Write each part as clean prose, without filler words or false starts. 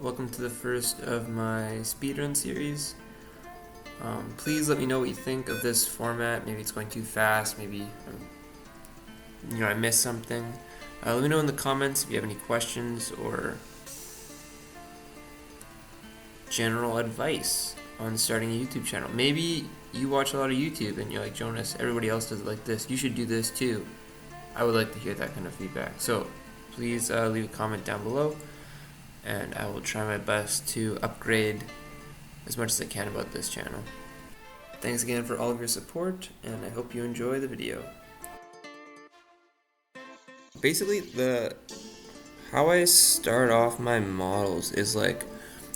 welcome to the first of my speedrun series. Please let me know what you think of this format. Maybe it's going too fast, maybe I missed something. Let me know in the comments if you have any questions or general advice on starting a YouTube channel. Maybe you watch a lot of YouTube and you're like, Jonas, everybody else does it like this. You should do this too. I would like to hear that kind of feedback. So please leave a comment down below, and I will try my best to upgrade as much as I can about this channel. Thanks again for all of your support, and I hope you enjoy the video. Basically, how I start off my models is like,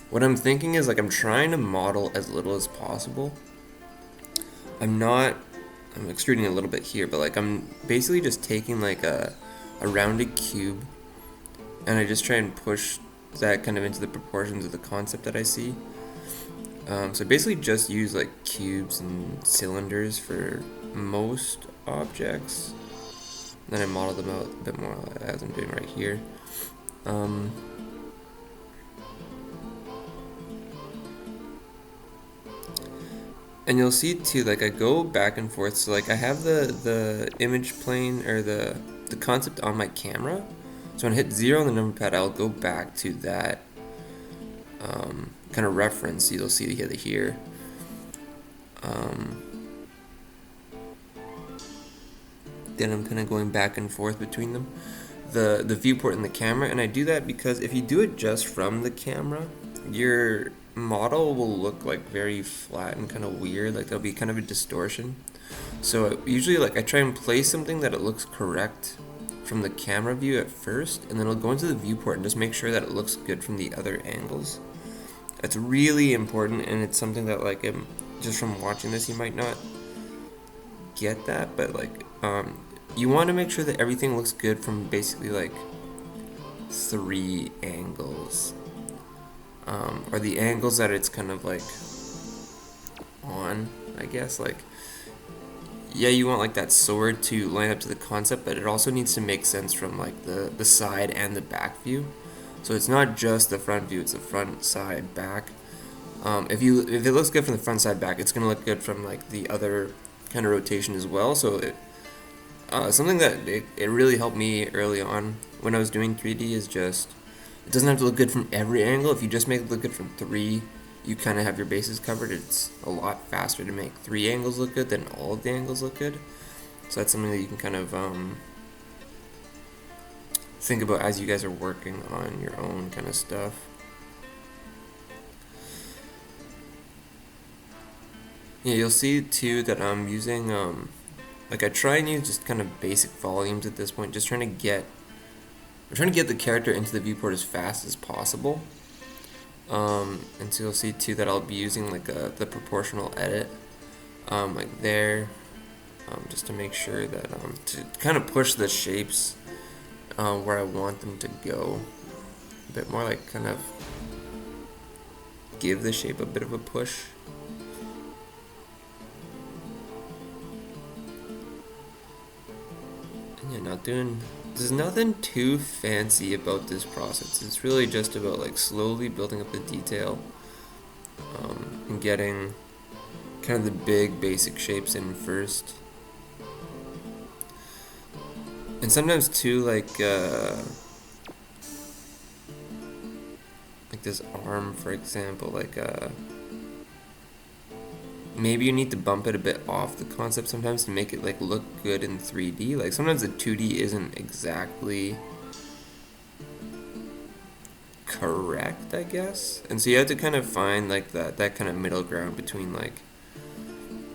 what I'm thinking is like I'm trying to model as little as possible. I'm extruding a little bit here, but like I'm basically just taking like a rounded cube, and I just try and push that kind of into the proportions of the concept that I see. So basically just use like cubes and cylinders for most objects. Then I model them out a bit more as I'm doing right here. And you'll see too, like I go back and forth. So like I have the image plane or the concept on my camera. So when I hit 0 on the number pad, I'll go back to that kind of reference. You'll see here. Then I'm kind of going back and forth between them, the viewport and the camera. And I do that because if you do it just from the camera, your model will look like very flat and kind of weird. Like there'll be kind of a distortion. So usually like I try and place something that it looks correct from the camera view at first, and then I'll go into the viewport and just make sure that it looks good from the other angles. It's really important, and it's something that like just from watching this you might not get that, but like you want to make sure that everything looks good from basically like 3 angles, or the angles that it's kind of like on, I guess. Like, yeah, you want like that sword to line up to the concept, but it also needs to make sense from like the side and the back view. So it's not just the front view, it's the front, side, back. If it looks good from the front, side, back, it's gonna look good from like the other kind of rotation as well. So something that it really helped me early on when I was doing 3D is just, it doesn't have to look good from every angle. If you just make it look good from 3, you kind of have your bases covered. It's a lot faster to make 3 angles look good than all of the angles look good. So that's something that you can kind of think about as you guys are working on your own kind of stuff. Yeah, you'll see too that I'm using like I try and use just kind of basic volumes at this point, just trying to get the character into the viewport as fast as possible. And so you'll see too that I'll be using like the proportional edit, like there, just to make sure that to kind of push the shapes where I want them to go a bit more, like kind of give the shape a bit of a push. And yeah, there's nothing too fancy about this process. It's really just about like slowly building up the detail, and getting kind of the big basic shapes in first. And sometimes too, like this arm, for example, like maybe you need to bump it a bit off the concept sometimes to make it like look good in 3D. Like sometimes the 2D isn't exactly correct, I guess. And so you have to kind of find like that kind of middle ground between like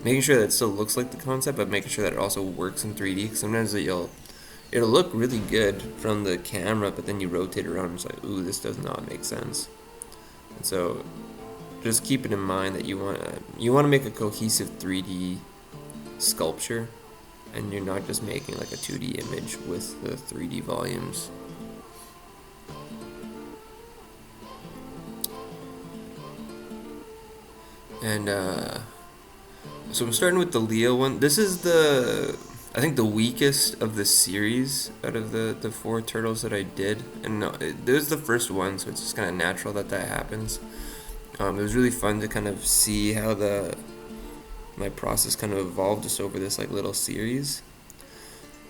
making sure that it still looks like the concept, but making sure that it also works in 3D. Cause sometimes it'll look really good from the camera, but then you rotate around and it's like, ooh, this does not make sense. And so just keep it in mind that you want to make a cohesive 3D sculpture, and you're not just making like a 2D image with the 3D volumes. And so I'm starting with the Leo one. This is the I think the weakest of the series out of the four turtles that I did, and no, it was the first one, so it's just kind of natural that that happens. It was really fun to kind of see how the my process kind of evolved just over this like little series.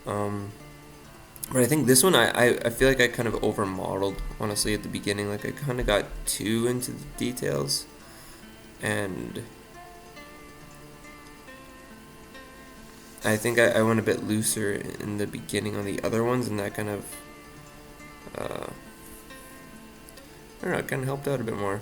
Um, but I think this one I feel like I kind of over modeled honestly at the beginning. Like I kind of got too into the details, and I think I went a bit looser in the beginning on the other ones, and that kind of I don't know, it kind of helped out a bit more.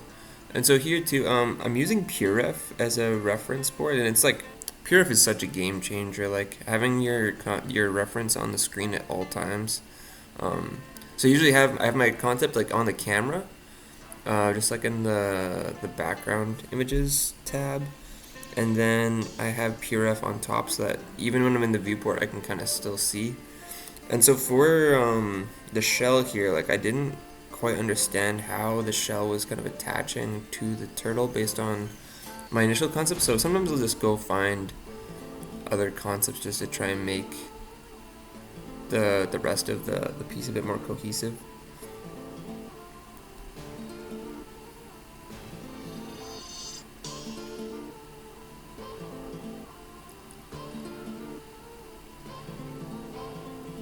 And so here too, I'm using PureRef as a reference board, and it's like PureRef is such a game changer. Like having your reference on the screen at all times. So usually I have my concept like on the camera, just like in the background images tab, and then I have PureRef on top so that even when I'm in the viewport, I can kind of still see. And so for the shell here, like I didn't quite understand how the shell was kind of attaching to the turtle based on my initial concept. So sometimes I'll just go find other concepts just to try and make the rest of the piece a bit more cohesive.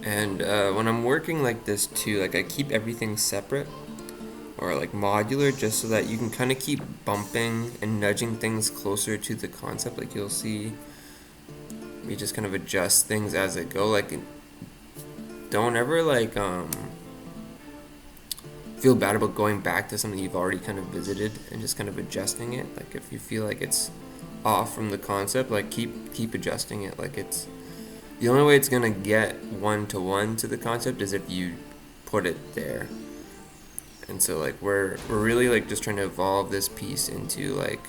And when I'm working like this too, like I keep everything separate or like modular just so that you can kind of keep bumping and nudging things closer to the concept. Like you'll see me just kind of adjust things as I go. Like don't ever like feel bad about going back to something you've already kind of visited and just kind of adjusting it. Like if you feel like it's off from the concept, like keep adjusting it. Like it's the only way it's gonna get one to one to the concept is if you put it there. And so like we're really like just trying to evolve this piece into like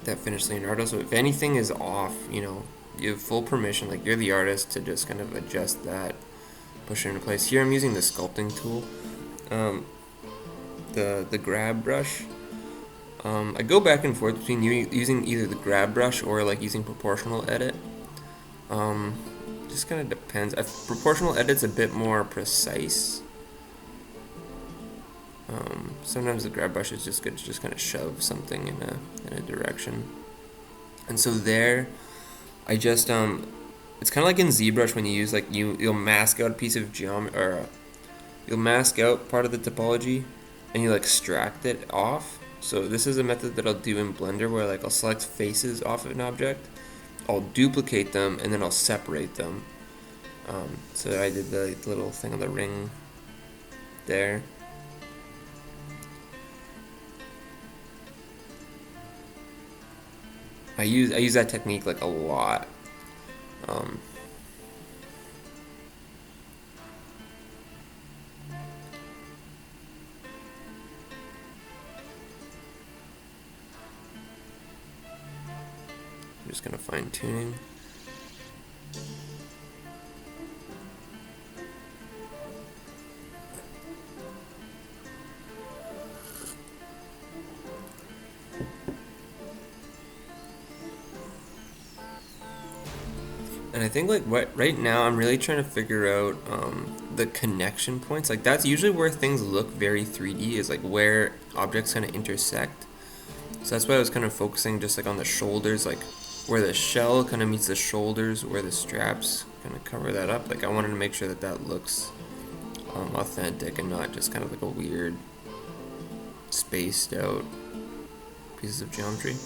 that finished Leonardo. So if anything is off, you know, you have full permission. Like you're the artist to just kind of adjust that, push it into place. Here I'm using the sculpting tool, the grab brush. I go back and forth between using either the grab brush or like using proportional edit. Just kind of depends. Proportional edit's a bit more precise. Sometimes the grab brush is just good to just kind of shove something in a direction. And so there, I just it's kind of like in ZBrush when you use like you'll mask out a piece of geometry or you'll mask out part of the topology, and you like extract it off. So this is a method that I'll do in Blender where like I'll select faces off of an object, I'll duplicate them, and then I'll separate them. So I did the little thing on the ring there. I use that technique like a lot. I'm just gonna fine tuning. And I think like right now I'm really trying to figure out the connection points. Like that's usually where things look very 3D is like where objects kind of intersect. So that's why I was kind of focusing just like on the shoulders, like where the shell kind of meets the shoulders, where the straps kind of cover that up. Like I wanted to make sure that that looks authentic and not just kind of like a weird spaced out pieces of geometry.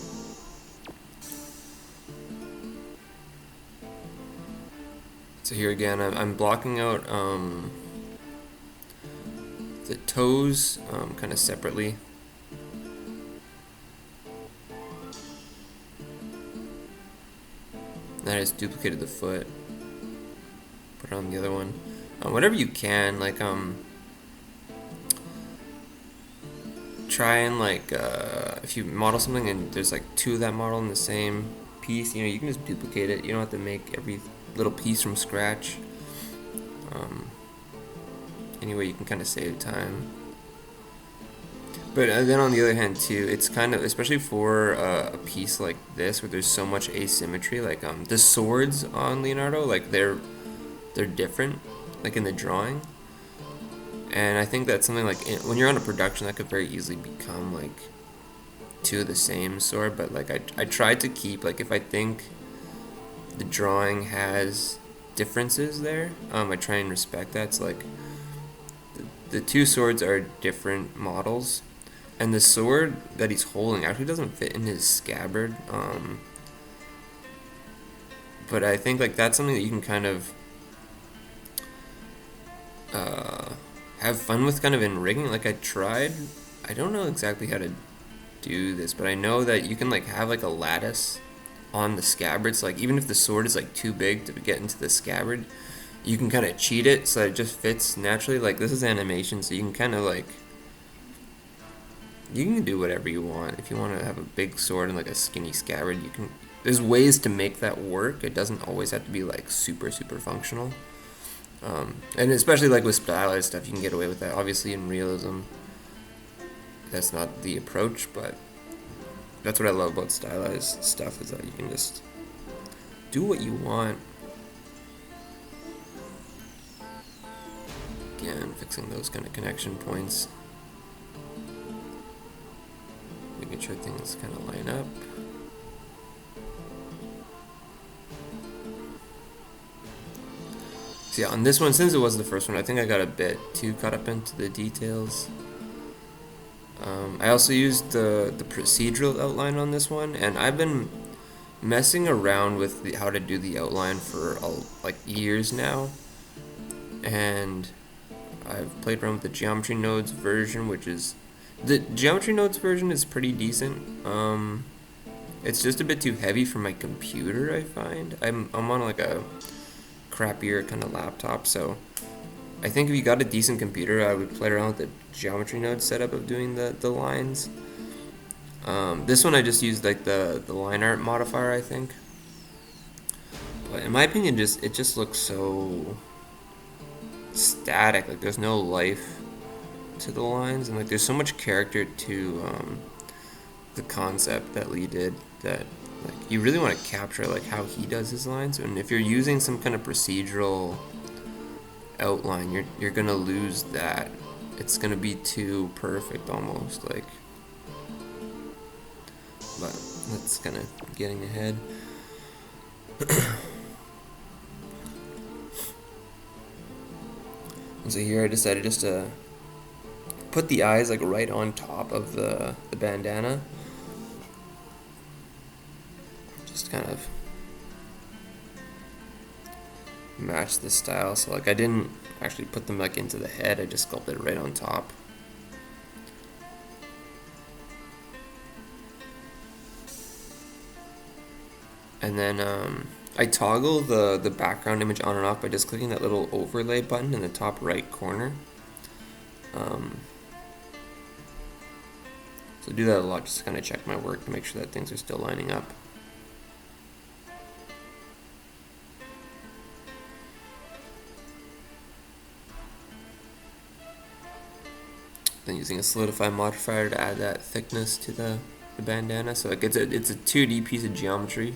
So here again, I'm blocking out the toes kind of separately. Then I just duplicated the foot, put it on the other one. Whatever you can, like try and like if you model something and there's like two of that model in the same piece, you know, you can just duplicate it. You don't have to make every little piece from scratch. Anyway, you can kind of save time. But then on the other hand too, it's kind of, especially for a piece like this where there's so much asymmetry. Like the swords on Leonardo, like they're different, like in the drawing. And I think that's something like when you're on a production that could very easily become like two of the same sword. But like I tried to keep, like, if I think the drawing has differences there, I try and respect that. So like the two swords are different models, and the sword that he's holding actually doesn't fit in his scabbard. But I think like that's something that you can kind of uh, have fun with, kind of in rigging. Like I tried, I don't know exactly how to do this, but I know that you can like have like a lattice on the scabbard. So like even if the sword is like too big to get into the scabbard, you can kind of cheat it so that it just fits naturally. Like this is animation, so you can kind of like, you can do whatever you want. If you want to have a big sword and like a skinny scabbard, you can. There's ways to make that work. It doesn't always have to be like super functional. And especially like with stylized stuff, you can get away with that. Obviously, in realism, that's not the approach, but that's what I love about stylized stuff, is that you can just do what you want. Again, fixing those kind of connection points, making sure things kind of line up. So yeah, on this one, since it was the first one, I think I got a bit too caught up into the details. I also used the procedural outline on this one, and I've been messing around with how to do the outline for like years now, and I've played around with the geometry nodes version, which is, the geometry nodes version is pretty decent. It's just a bit too heavy for my computer, I find. I'm on like a crappier kind of laptop, so I think if you got a decent computer, I would play around with the geometry node setup of doing the lines. This one I just used like the line art modifier, I think. But in my opinion, it just looks so static. Like there's no life to the lines, and like there's so much character to the concept that Lee did, that like you really want to capture like how he does his lines. And if you're using some kind of procedural outline, you're gonna lose that. It's gonna be too perfect almost, like. But that's kind of getting ahead. And so here I decided just to put the eyes like right on top of the bandana. Just kind of match the style. So like I didn't actually put them like into the head, I just sculpted it right on top. And then I toggle the background image on and off by just clicking that little overlay button in the top right corner. So I do that a lot just to kind of check my work to make sure that things are still lining up. Then using a solidify modifier to add that thickness to the bandana. So like it's a 2D piece of geometry.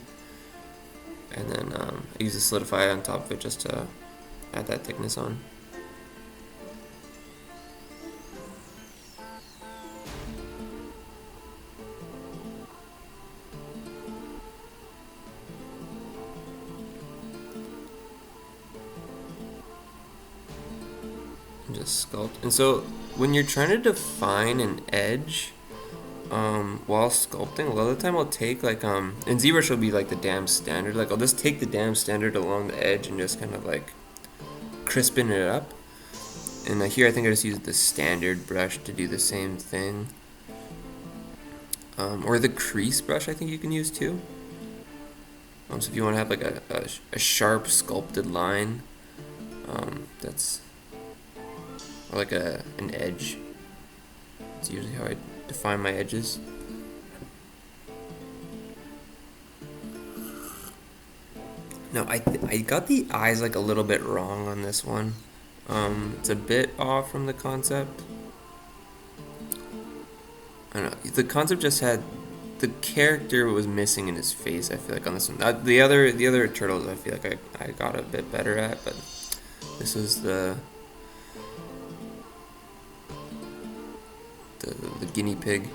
And then I use a solidify on top of it just to add that thickness on. And just sculpt. And so when you're trying to define an edge, while sculpting, a lot of the time I'll take like in ZBrush will be like the dam standard. Like I'll just take the dam standard along the edge and just kind of like crispin it up. And here I think I just use the standard brush to do the same thing. Or the crease brush I think you can use too. So if you want to have like a sharp sculpted line, that's, or like an edge. It's usually how I define my edges. Now I got the eyes like a little bit wrong on this one. It's a bit off from the concept. I don't know. The concept just had the character was missing in his face. I feel like on this one, the other turtles, I feel like I got a bit better at, but this was the guinea pig.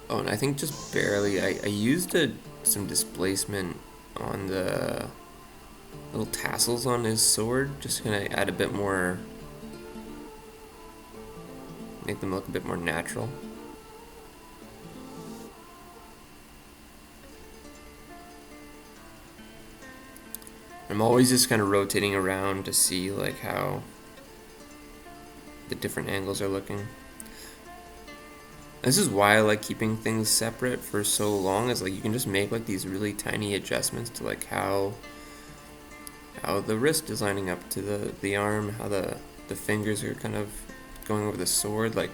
Oh, and I think just barely. I used some displacement on the little tassels on his sword, just gonna add a bit more, make them look a bit more natural. I'm always just kind of rotating around to see like how the different angles are looking. This is why I like keeping things separate for so long, is like you can just make like these really tiny adjustments to like how the wrist is lining up to the arm, how the fingers are kind of going over the sword. Like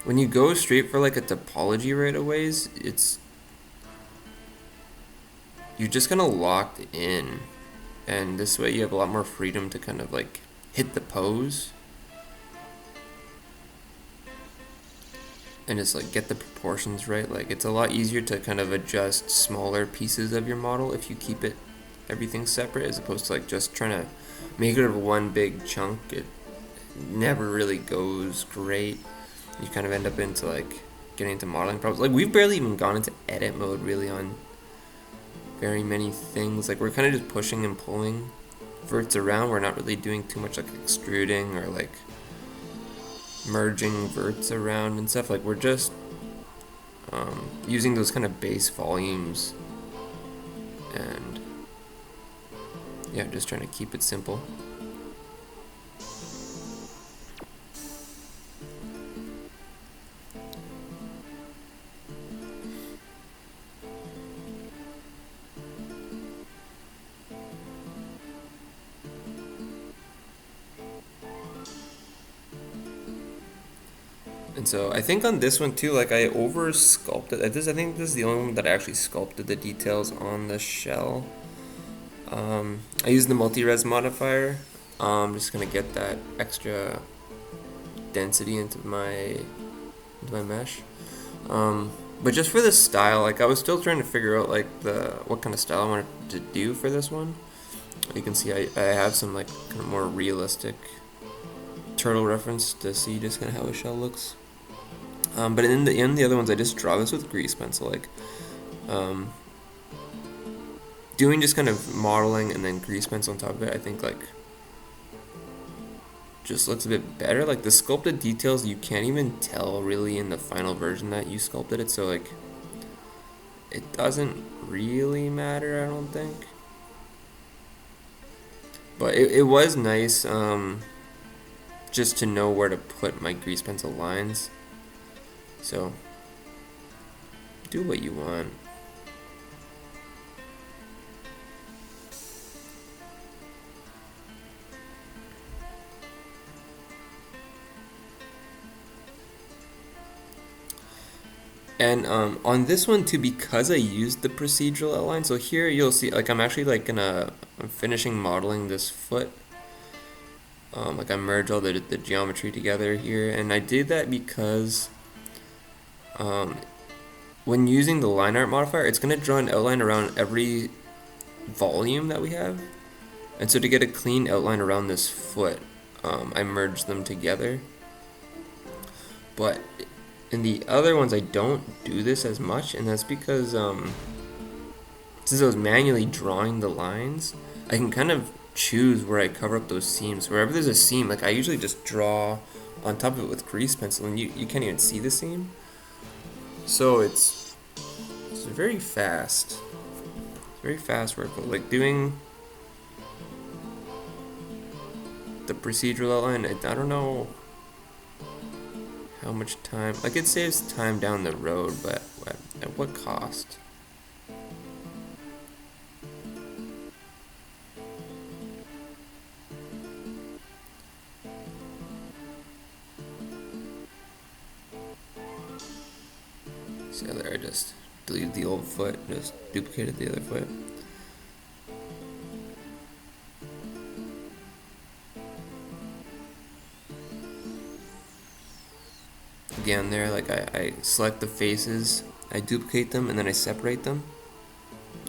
when you go straight for like a topology right away, it's you're just kind of locked in, and this way you have a lot more freedom to kind of like hit the pose and just like get the proportions right. Like it's a lot easier to kind of adjust smaller pieces of your model if you keep it everything separate, as opposed to like just trying to make it one big chunk. It never really goes great. You kind of end up into like getting into modeling problems. Like we've barely even gone into edit mode really on very many things. Like we're kind of just pushing and pulling verts around. We're not really doing too much like extruding or like merging verts around and stuff. Like we're just using those kind of base volumes and yeah, just trying to keep it simple. And so I think on this one too, like I over sculpted this. I think this is the only one that I actually sculpted the details on the shell. I used the multi-res modifier. I'm just gonna get that extra density into my mesh. But just for the style, like I was still trying to figure out like what kind of style I wanted to do for this one. You can see I have some like kind of more realistic turtle reference to see just kind of how a shell looks. But in the other ones, I just draw this with grease pencil, like doing just kind of modeling and then grease pencil on top of it. I think like just looks a bit better. Like the sculpted details, you can't even tell really in the final version that you sculpted it, so like it doesn't really matter, I don't think. But it was nice just to know where to put my grease pencil lines. So do what you want. And on this one too, because I used the procedural outline, so here you'll see like I'm actually like I'm finishing modeling this foot. Like I merge all the geometry together here, and I did that because when using the line art modifier, it's gonna draw an outline around every volume that we have, and so to get a clean outline around this foot, I merged them together. But in the other ones, I don't do this as much, and that's because since I was manually drawing the lines, I can kind of choose where I cover up those seams. Wherever there's a seam, like I usually just draw on top of it with grease pencil, and you can't even see the seam. So it's very fast. It's very fast work. Like doing the procedural outline, I don't know how much time. Like it saves time down the road, but at what cost? So there, I just deleted the old foot, just duplicated the other foot. down there, like I select the faces, I duplicate them, and then I separate them.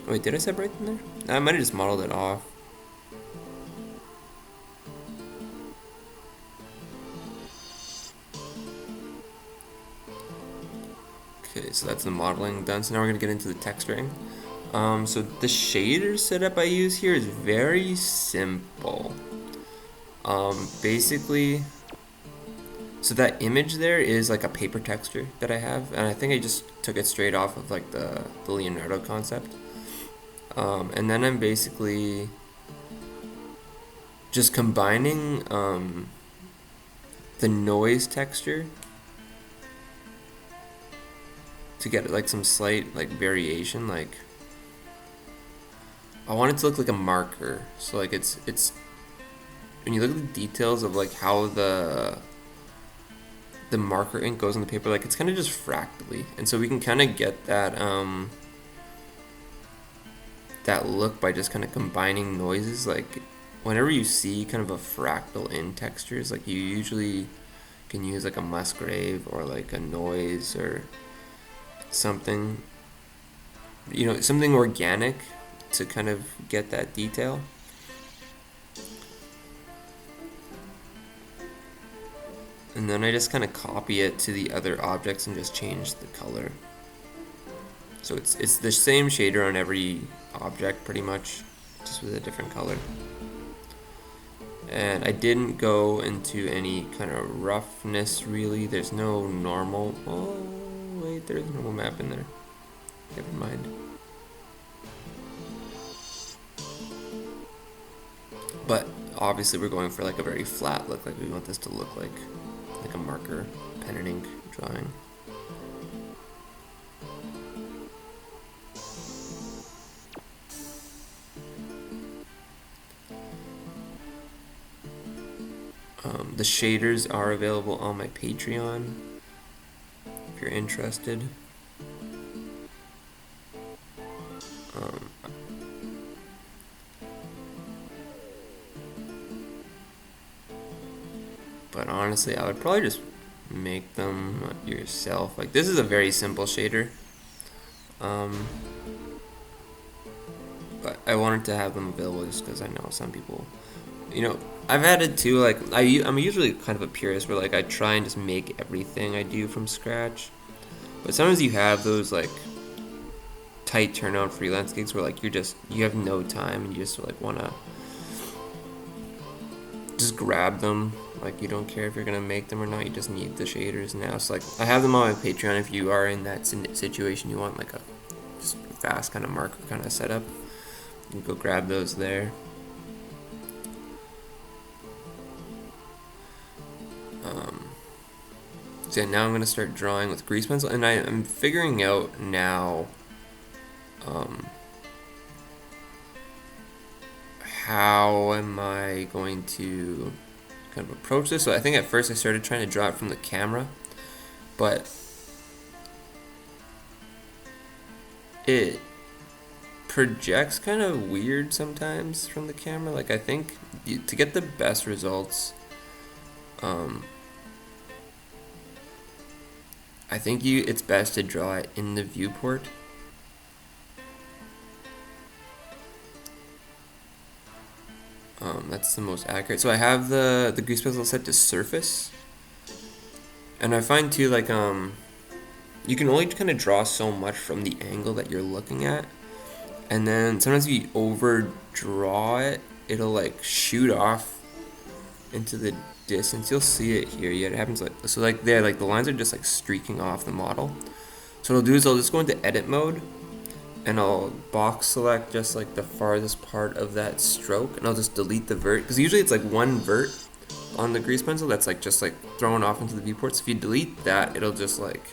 Wait, did I separate them there? I might have just modeled it off. Okay, so that's the modeling done. So now we're gonna get into the texturing. So the shader setup I use here is very simple. Basically, so that image there is like a paper texture that I have, and I think I just took it straight off of like the Leonardo concept. And then I'm basically just combining the noise texture to get like some slight like variation. Like I want it to look like a marker, so like it's when you look at the details of like how the marker ink goes on the paper, like it's kind of just fractally, and so we can kind of get that that look by just kind of combining noises. Like whenever you see kind of a fractal in textures, like you usually can use like a Musgrave or like a noise or something, you know, something organic to kind of get that detail. And then I just kind of copy it to the other objects and just change the color. So it's the same shader on every object pretty much, just with a different color. And I didn't go into any kind of roughness really. There's no normal. Oh wait, there's a normal map in there. Never mind. But obviously we're going for like a very flat look. Like we want this to look like a marker, pen and ink drawing. The shaders are available on my Patreon if you're interested. But honestly, I would probably just make them yourself. Like this is a very simple shader. But I wanted to have them available just because I know some people, you know, I've added too, like I'm usually kind of a purist where like I try and just make everything I do from scratch. But sometimes you have those like tight turnout freelance gigs where like you have no time and you just like wanna just grab them. Like you don't care if you're gonna make them or not. You just need the shaders now. So like I have them on my Patreon. If you are in that situation, you want like a just fast kind of marker kind of setup, you can go grab those there. So yeah, now I'm gonna start drawing with grease pencil, and I'm figuring out now how am I going to kind of approach this. So I think at first I started trying to draw it from the camera, but it projects kind of weird sometimes from the camera. Like I think to get the best results, I think it's best to draw it in the viewport. That's the most accurate. So I have the grease pencil set to surface, and I find too like you can only kind of draw so much from the angle that you're looking at, and then sometimes if you overdraw it, it'll like shoot off into the distance. You'll see it here. Yeah, it happens like so. Like there, like the lines are just like streaking off the model. So what I'll do is I'll just go into edit mode, and I'll box select just like the farthest part of that stroke, and I'll just delete the vert, because usually it's like one vert on the grease pencil that's like just like thrown off into the viewport. So if you delete that, it'll just like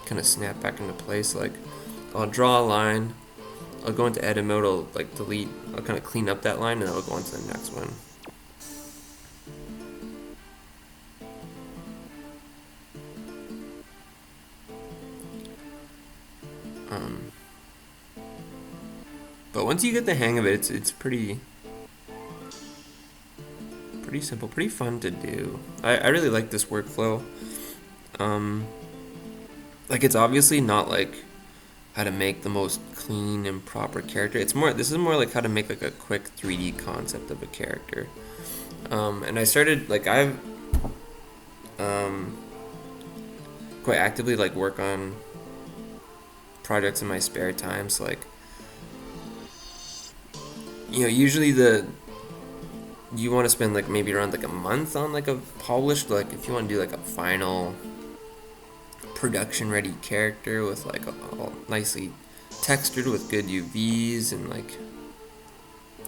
kind of snap back into place. Like I'll draw a line, I'll go into edit mode, I'll like delete, I'll kind of clean up that line, and then I'll go on to the next one. But once you get the hang of it, it's pretty simple, pretty fun to do. I really like this workflow. Like it's obviously not like how to make the most clean and proper character. It's more, this is more like how to make like a quick 3D concept of a character. And I started like I've um, quite actively like work on projects in my spare time. So like, usually you want to spend like maybe around like a month on like a polished, like if you want to do like a final production ready character with like all nicely textured with good UVs and like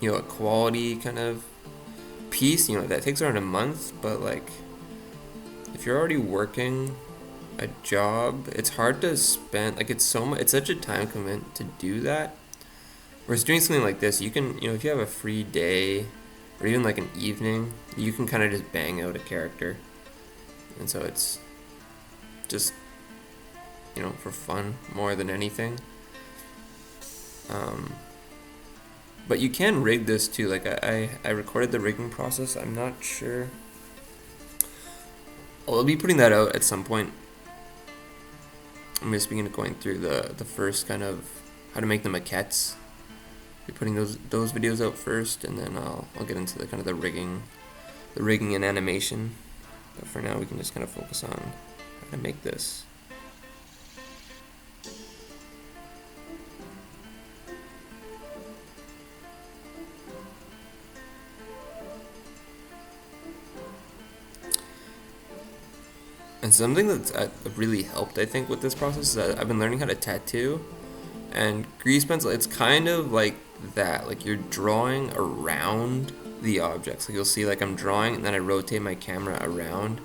a quality kind of piece, that takes around a month. But like if you're already working a job, it's hard to spend like it's such a time commitment to do that. Whereas doing something like this, you can, if you have a free day or even like an evening, you can kind of just bang out a character. And so it's just, for fun more than anything. But you can rig this too. Like I recorded the rigging process. I'm not sure. I'll be putting that out at some point. I'm just beginning going through the first kind of how to make the maquettes. Be putting those videos out first, and then I'll get into the kind of the rigging and animation. But for now, we can just kind of focus on how to make this. And something that's really helped, I think, with this process is that I've been learning how to tattoo. And grease pencil, it's kind of like that. Like you're drawing around the objects. Like you'll see, like I'm drawing, and then I rotate my camera around.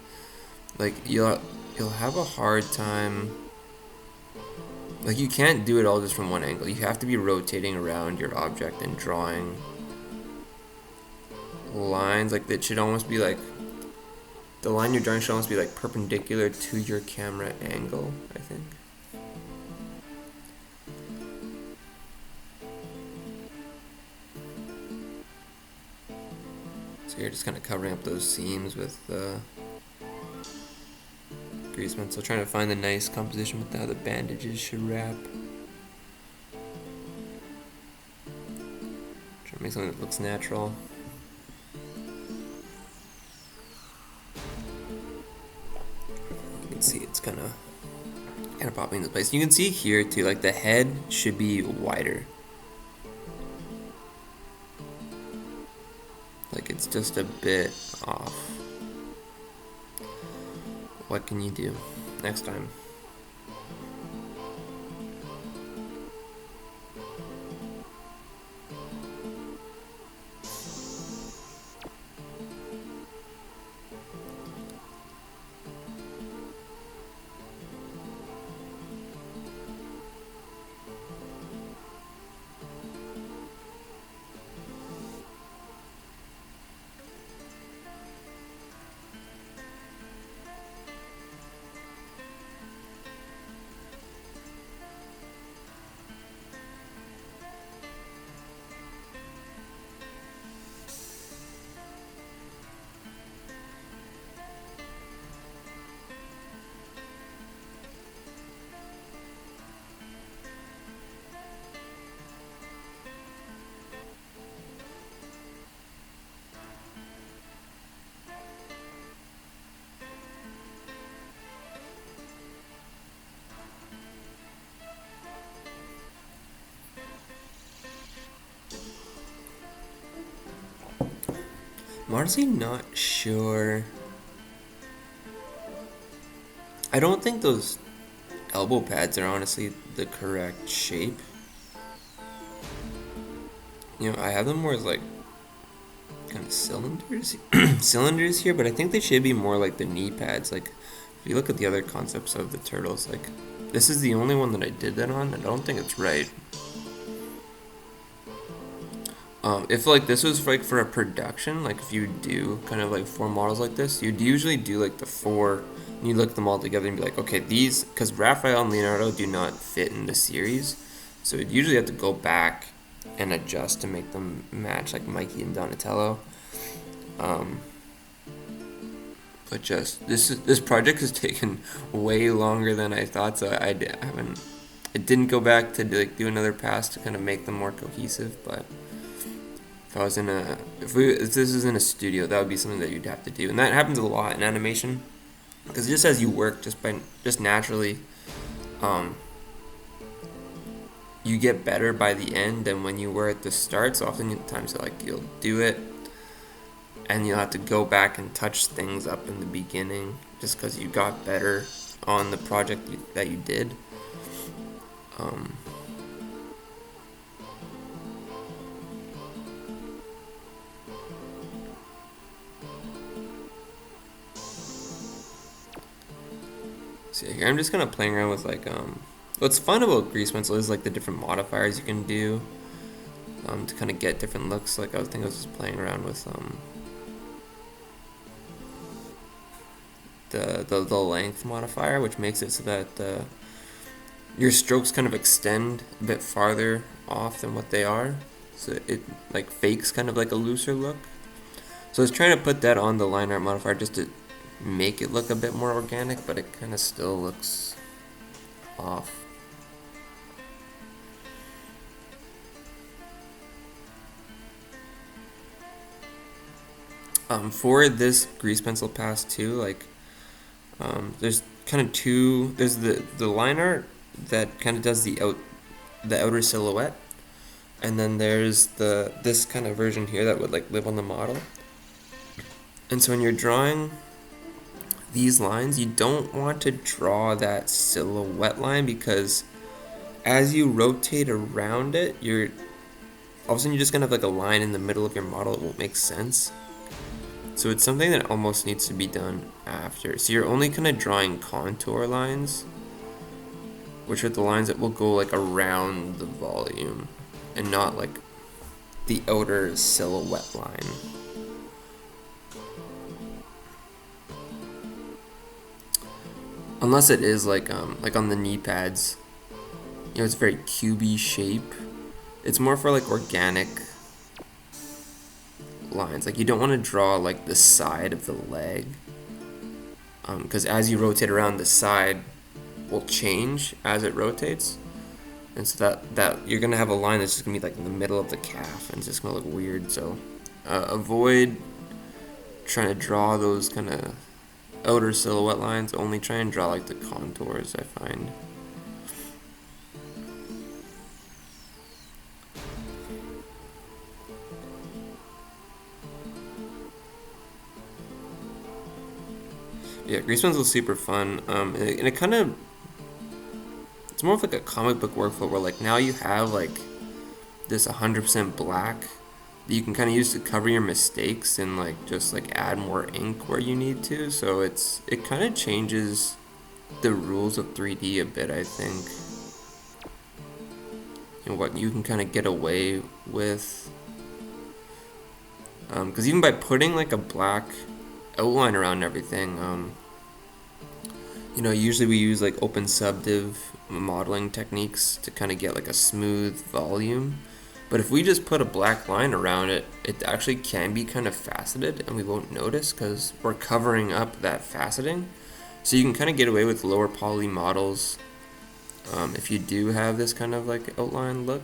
Like you'll have a hard time. Like you can't do it all just from one angle. You have to be rotating around your object and drawing lines. Like it should almost be like the line you're drawing should almost be like perpendicular to your camera angle, I think. So you're just kind of covering up those seams with grease pencil, trying to find the nice composition with how the bandages should wrap. Trying to make something that looks natural. You can see it's kind of popping into place. You can see here too, like the head should be wider. Like it's just a bit off. What can you do next time? I'm honestly not sure. I don't think those elbow pads are honestly the correct shape. I have them more as like kind of cylinders here, but I think they should be more like the knee pads. Like if you look at the other concepts of the turtles, like this is the only one that I did that on. I don't think it's right. If like this was like for a production, like if you do kind of like 4 models like this, you'd usually do like the 4, and you look them all together and be like, okay, these, because Raphael and Leonardo do not fit in the series, so you'd usually have to go back and adjust to make them match, like Mikey and Donatello. But just this project has taken way longer than I thought, so haven't. It didn't go back to like do another pass to kind of make them more cohesive. But if I was in a if this was in a studio, that would be something that you'd have to do, and that happens a lot in animation because just as you work, just naturally, um, you get better by the end than when you were at the start. So oftentimes like you'll do it and you'll have to go back and touch things up in the beginning just because you got better on the project that you did. Um, so here I'm just kind of playing around with like what's fun about grease pencil is like the different modifiers you can do to kind of get different looks. Like I was just playing around with the length modifier, which makes it so that your strokes kind of extend a bit farther off than what they are, so it like fakes kind of like a looser look. So I was trying to put that on the line art modifier just to make it look a bit more organic, but it kind of still looks off. For this grease pencil pass too, like there's kind of two. There's the line art that kind of does the outer silhouette, and then there's this kind of version here that would like live on the model. And so when you're drawing these lines, you don't want to draw that silhouette line because as you rotate around it, all of a sudden you're just gonna have like a line in the middle of your model. It won't make sense. So it's something that almost needs to be done after. So you're only kind of drawing contour lines, which are the lines that will go like around the volume and not like the outer silhouette line. Unless it is like on the knee pads, you know, it's very cubey shape. It's more for like organic lines. Like you don't want to draw like the side of the leg, because as you rotate around, the side will change as it rotates, and so that you're gonna have a line that's just gonna be like in the middle of the calf, and it's just gonna look weird. So avoid trying to draw those kind of outer silhouette lines. Only try and draw like the contours, I find. Yeah, grease pencil is super fun, and it kind of, it's more of like a comic book workflow where like now you have like this 100% black that you can kind of use to cover your mistakes and like just like add more ink where you need to. So it kind of changes the rules of 3D a bit, I think, and what you can kind of get away with. Because even by putting like a black outline around everything, you know, usually we use like open subdiv modeling techniques to kind of get like a smooth volume. But if we just put a black line around it, it actually can be kind of faceted and we won't notice because we're covering up that faceting. So you can kind of get away with lower poly models if you do have this kind of like outline look.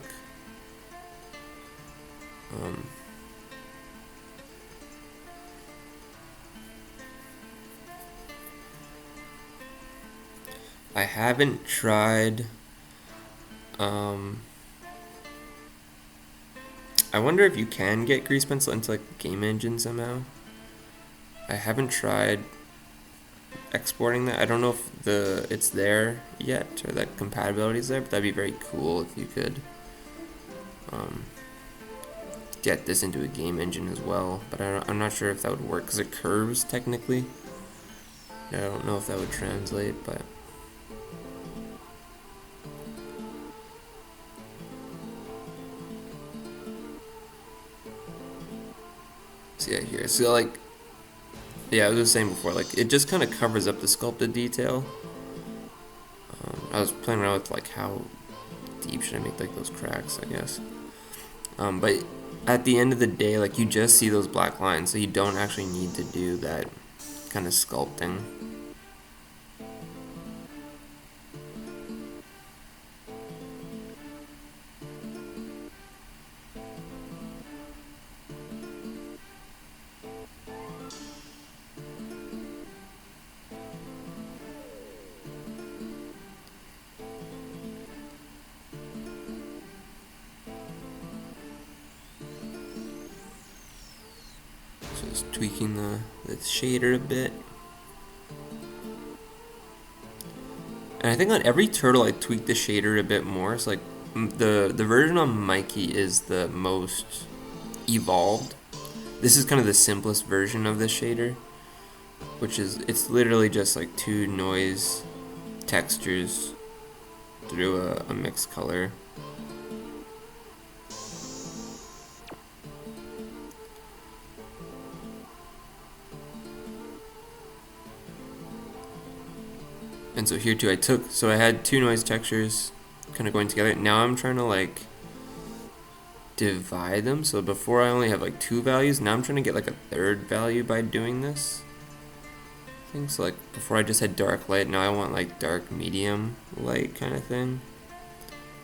I haven't tried. I wonder if you can get grease pencil into like game engine somehow. I haven't tried exporting that. I don't know if it's there yet or that compatibility is there, but that'd be very cool if you could get this into a game engine as well. But I'm not sure if that would work because it curves technically. I don't know if that would translate, but. So yeah, here. So like, yeah, I was just saying before, like it just kind of covers up the sculpted detail. I was playing around with like how deep should I make like those cracks, I guess. But at the end of the day, like you just see those black lines, so you don't actually need to do that kind of sculpting. Just tweaking the shader a bit. And I think on every turtle I tweak the shader a bit more. It's like the version on Mikey is the most evolved. This is kind of the simplest version of the shader, which is, it's literally just like 2 noise textures through a mixed color. And so here too, I had 2 noise textures kind of going together. Now I'm trying to like divide them. So before I only have like 2 values, now I'm trying to get like a 3rd value by doing this. Things like before I just had dark light, now I want like dark medium light kind of thing.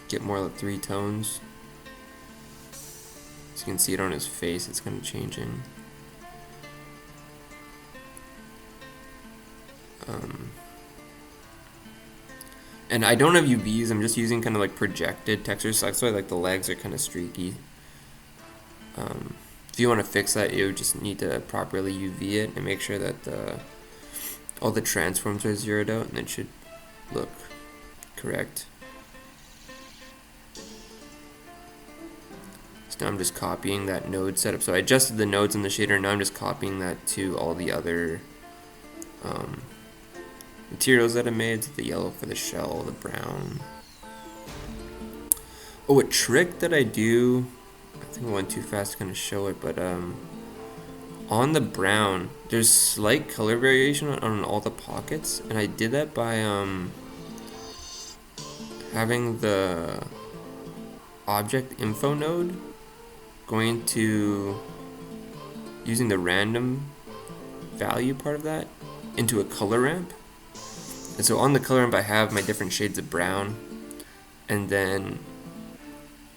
Get more like 3 tones. So you can see it on his face, it's kind of changing. And I don't have UVs, I'm just using kind of like projected textures, so that's why like the legs are kind of streaky. If you want to fix that, you just need to properly UV it and make sure that all the transforms are zeroed out, and it should look correct. So now I'm just copying that node setup. So I adjusted the nodes in the shader, and now I'm just copying that to all the other materials that I made. The yellow for the shell, the brown. Oh, a trick that I do, I think I went too fast to kind of show it, but on the brown, there's slight color variation on all the pockets, and I did that by having the object info node going into using the random value part of that into a color ramp. And so on the color ramp I have my different shades of brown, and then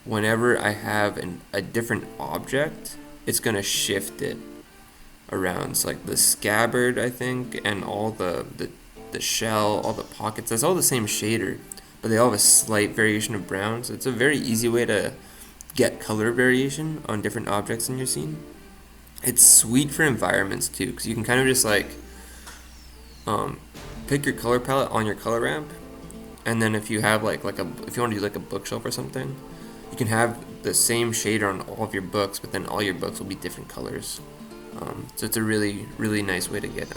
whenever I have a different object, it's gonna shift it around. So like the scabbard, I think, and all the shell, all the pockets, that's all the same shader, but they all have a slight variation of brown. So it's a very easy way to get color variation on different objects in your scene. It's sweet for environments too, because you can kind of just like pick your color palette on your color ramp, and then if you have if you want to do like a bookshelf or something, you can have the same shader on all of your books, but then all your books will be different colors. So it's a really, really nice way to get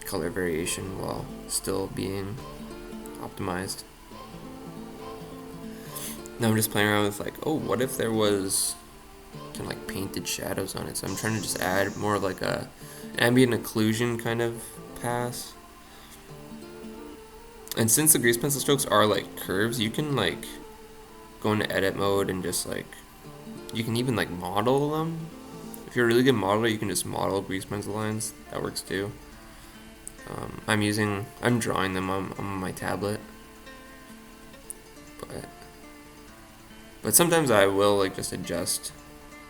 color variation while still being optimized. Now I'm just playing around with like, oh, what if there was kind of like painted shadows on it? So I'm trying to just add more of like an ambient occlusion kind of pass. And since the grease pencil strokes are like curves, you can like go into edit mode and just like, you can even like model them. If you're a really good modeler, you can just model grease pencil lines. That works too. I'm drawing them on my tablet. But sometimes I will like just adjust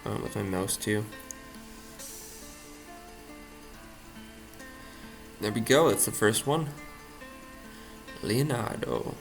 with my mouse too. There we go, that's the first one. Leonardo.